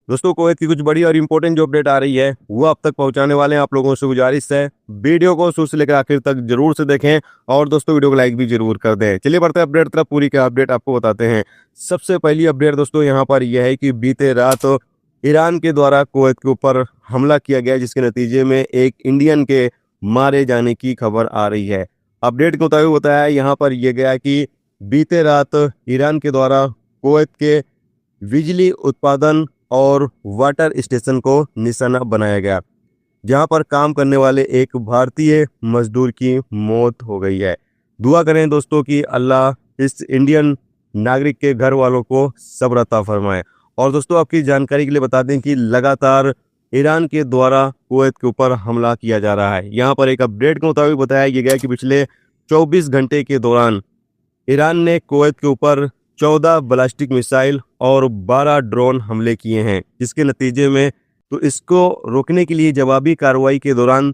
दोस्तों कुवैत की कुछ बड़ी और इंपॉर्टेंट जो अपडेट आ रही है वो आप तक पहुंचाने वाले हैं। आप लोगों से गुजारिश है वीडियो को शुरू से लेकर आखिर तक जरूर से देखें और दोस्तों वीडियो को लाइक भी जरूर कर दें। चलिए बढ़ते हैं अपडेट तरफ। पूरी का अपडेट आपको बताते हैं। सबसे पहली अपडेट दोस्तों यहाँ पर यह है कि बीते रात ईरान के द्वारा कुवैत के ऊपर हमला किया गया, जिसके नतीजे में एक इंडियन के मारे जाने की खबर आ रही है। अपडेट के मुताबिक बताया यहाँ पर यह गया कि बीते रात ईरान के द्वारा कुवैत के बिजली उत्पादन और वाटर स्टेशन को निशाना बनाया गया, जहां पर काम करने वाले एक भारतीय मजदूर की मौत हो गई है। दुआ करें दोस्तों कि अल्लाह इस इंडियन नागरिक के घर वालों को सब्र अता फरमाए। और दोस्तों आपकी जानकारी के लिए बता दें कि लगातार ईरान के द्वारा कुवैत के ऊपर हमला किया जा रहा है। यहाँ पर एक अपडेट के मुताबिक बताया गया कि पिछले 24 घंटे के दौरान ईरान ने कुवैत के ऊपर 14 बैलिस्टिक मिसाइल और 12 ड्रोन हमले किए हैं, जिसके नतीजे में तो इसको रोकने के लिए जवाबी कार्रवाई के दौरान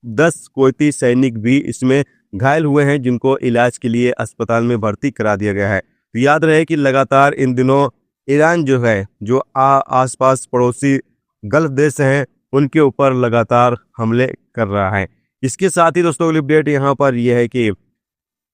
10 कुवैती सैनिक भी इसमें घायल हुए हैं, जिनको इलाज के लिए अस्पताल में भर्ती करा दिया गया है। तो याद रहे कि लगातार इन दिनों ईरान जो है जो आसपास पड़ोसी गल्फ देश हैं उनके ऊपर लगातार हमले कर रहा है। इसके साथ ही दोस्तों अगली अपडेट यहाँ पर यह है कि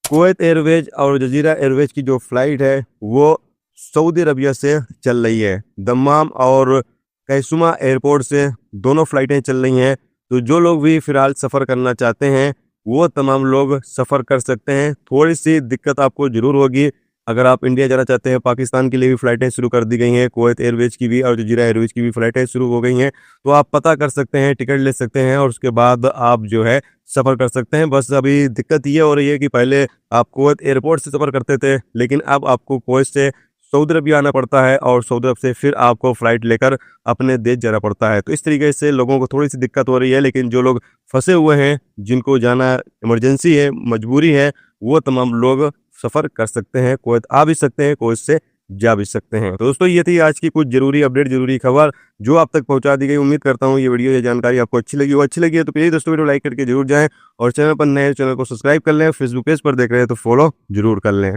कुवैत एयरवेज और जजीरा एयरवेज की जो फ्लाइट है वो सऊदी अरबिया से चल रही है। दम्माम और कैसुमा एयरपोर्ट से दोनों फ्लाइटें चल रही हैं। तो जो लोग भी फिलहाल सफ़र करना चाहते हैं वो तमाम लोग सफ़र कर सकते हैं। थोड़ी सी दिक्कत आपको ज़रूर होगी अगर आप इंडिया जाना चाहते हैं। पाकिस्तान के लिए भी फ़्लाइटें शुरू कर दी गई हैं, कुवैत एयरवेज की भी और जजीरा एयरवेज की भी फ़्लाइटें शुरू हो गई हैं। तो आप पता कर सकते हैं, टिकट ले सकते हैं और उसके बाद आप जो है सफ़र कर सकते हैं। बस अभी दिक्कत ये हो रही है कि पहले आप कुवैत एयरपोर्ट से सफ़र करते थे, लेकिन अब आपको कुवैत से सऊदी अरबिया आना पड़ता है और सऊदी अरब से फिर आपको फ़्लाइट लेकर अपने देश जाना पड़ता है। तो इस तरीके से लोगों को थोड़ी सी दिक्कत हो रही है। लेकिन जो लोग फंसे हुए हैं, जिनको जाना इमरजेंसी है, मजबूरी है, वो तमाम लोग सफ़र कर सकते हैं, कुवैत आ भी सकते हैं, कुवैत से जा भी सकते हैं। तो दोस्तों ये थी आज की कुछ जरूरी अपडेट, जरूरी खबर जो आप तक पहुंचा दी गई। उम्मीद करता हूं ये वीडियो, ये जानकारी आपको अच्छी लगी हो। अच्छी लगी है तो प्लीज़ दोस्तों वीडियो लाइक करके जरूर जाएं और चैनल पर नए चैनल को सब्सक्राइब कर लें। फेसबुक पेज पर देख रहे हैं तो फॉलो जरूर कर लें।